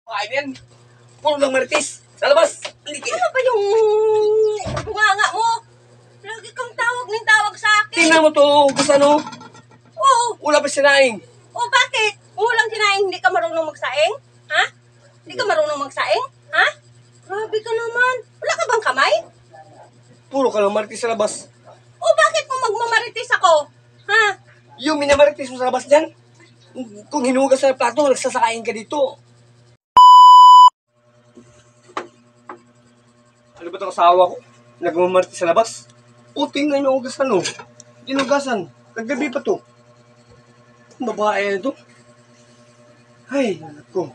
Kain yan. Puro lang marites. Sa labas. Halika. Ano ba yung bunganga mo? Lagi kang tawag sa akin. Tingnan mo to. Gusto ano? Oo. Wala pa sinaing. O bakit? Kung walang kinain, hindi ka marunong magsaing? Ha? Hindi ka marunong magsaing? Ha? Grabe ka naman. Wala ka bang kamay? Puro ka lang marites sa labas. O bakit mo magmamarites ako? Ha? Yung minamarites mo sa labas dyan. Kung hinugas sa plato, nagsasakain ka dito. Ano ba ito kasawa ko? Nagmamarites sa labas? O, tingnan yung ugasan o. Dinugasan. Kagabi pa to. Babae na to. Ay, naku.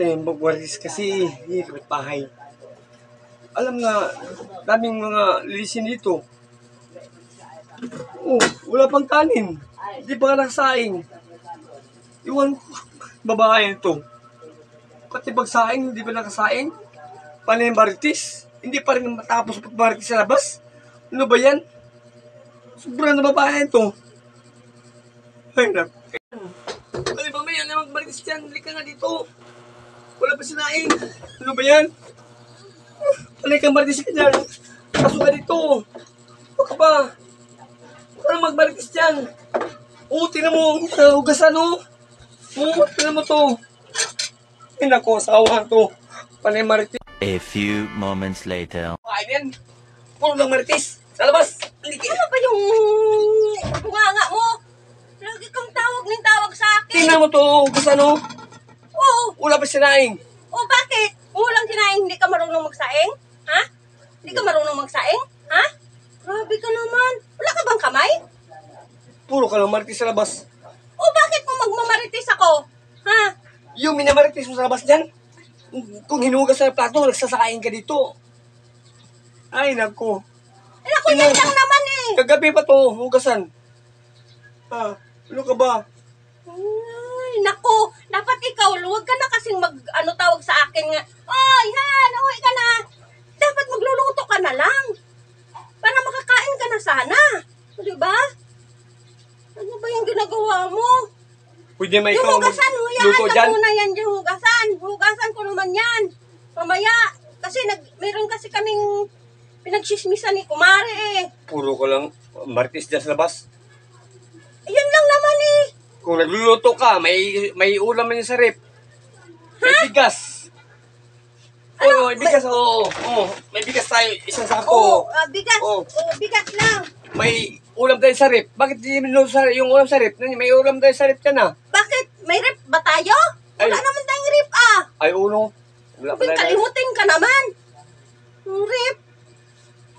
Magwalis kasi, kapitbahay. Alam nga, daming mga lilisin dito. Oh, wala pang kanin. Hindi pa nga nakasaing. Iwan ko, babae to. Pati pagsaing, hindi pa nakasaing. Paano yung marites? Hindi pa rin matapos pagmarites sa labas. Ano ba yan? Sobrang na babae to. Ay, naku. Ano ba may yan? Magmarites dyan. Hindi ka nga dito. Wala pa sinaing. Ano ba yan? Panay kang marites ka dyan. Kaso ka dito. Ano ka ba? Ano magmarites dyan? Oo, tingnan mo. Ugasan o. Oo, tingnan mo to. Ay, naku, asawa to. Panay marites. A few moments later. Kain yan. Puro lang marites. Sa labas. Halika. Ano ba yung bunganga mo? Lagi kang tawag sa akin. Tingnan mo to. Ugasan o. Oo. Wala pa sinaing. O bakit? Kung walang kinain, hindi ka marunong magsaing? Ha? Hindi ka marunong magsaing? Ha? Grabe ka naman. Wala ka bang kamay? Puro ka lang marites sa labas. O bakit mo magmamarites ako? Ha? Yung minamarites mo sa labas dyan. Kung hinugas sa plato, nagsasakain ka dito. Ay, naku. Eh, ako yan lang naman eh. Kagabi pa to, hugasan. Ano ka ba? Ay, naku. Dapat ikaw, huwag ka na kasing tawag sa akin nga. Oy, Han, uwi ka na. Dapat magluluto ka na lang. Para makakain ka na sana. O, diba? Ano ba yung ginagawa mo? Pwede may Yung ikaw hugasan, luto huyaan dyan? ka muna yan yung hugasan. Hugasan ko naman yan. Mamaya, kasi meron kasi kaming pinagsismisan ni Kumare eh. Puro ka lang marites dyan sa labas. Yun lang naman eh. Kung nagluluto ka, may ulam man yung sa rep. May bigas. Oo, may bigas, oo. May bigas tayo, isang sako. Bigas. Oo. Bigas lang. May ulam tayo sa rep. Bakit di minuto yung ulam sa rep? May ulam tayo sa rep dyan ah. Bakit? May rep ba tayo? Wala Ay. naman tayong rep ah. Ay, uno. Wala pala na. Kalimutin ka naman. Yung rep.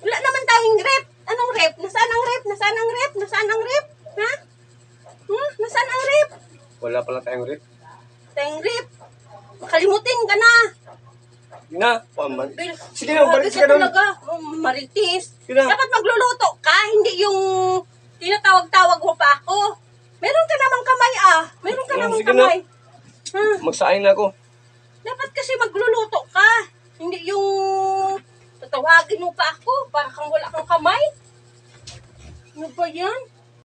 Wala naman tayong rep. Anong rep? Nasaan ang rep? Nasaan ang rep? Nasaan ang rep? Ha? Nasaan ang rep? Wala pala tayong rep. Tayong rep. Makalimutin ka na. Yun na. Sige na, marites ka doon. talaga. Marites. Sige na. Dapat magluluto ka, hindi yung tinatawag-tawag mo pa ako. Meron ka namang kamay ah. Meron ka namang sige kamay. Magsaing na ako. Dapat kasi magluluto ka. Hindi yung tatawagin mo pa ako para kang wala kang kamay. Ano ba yan?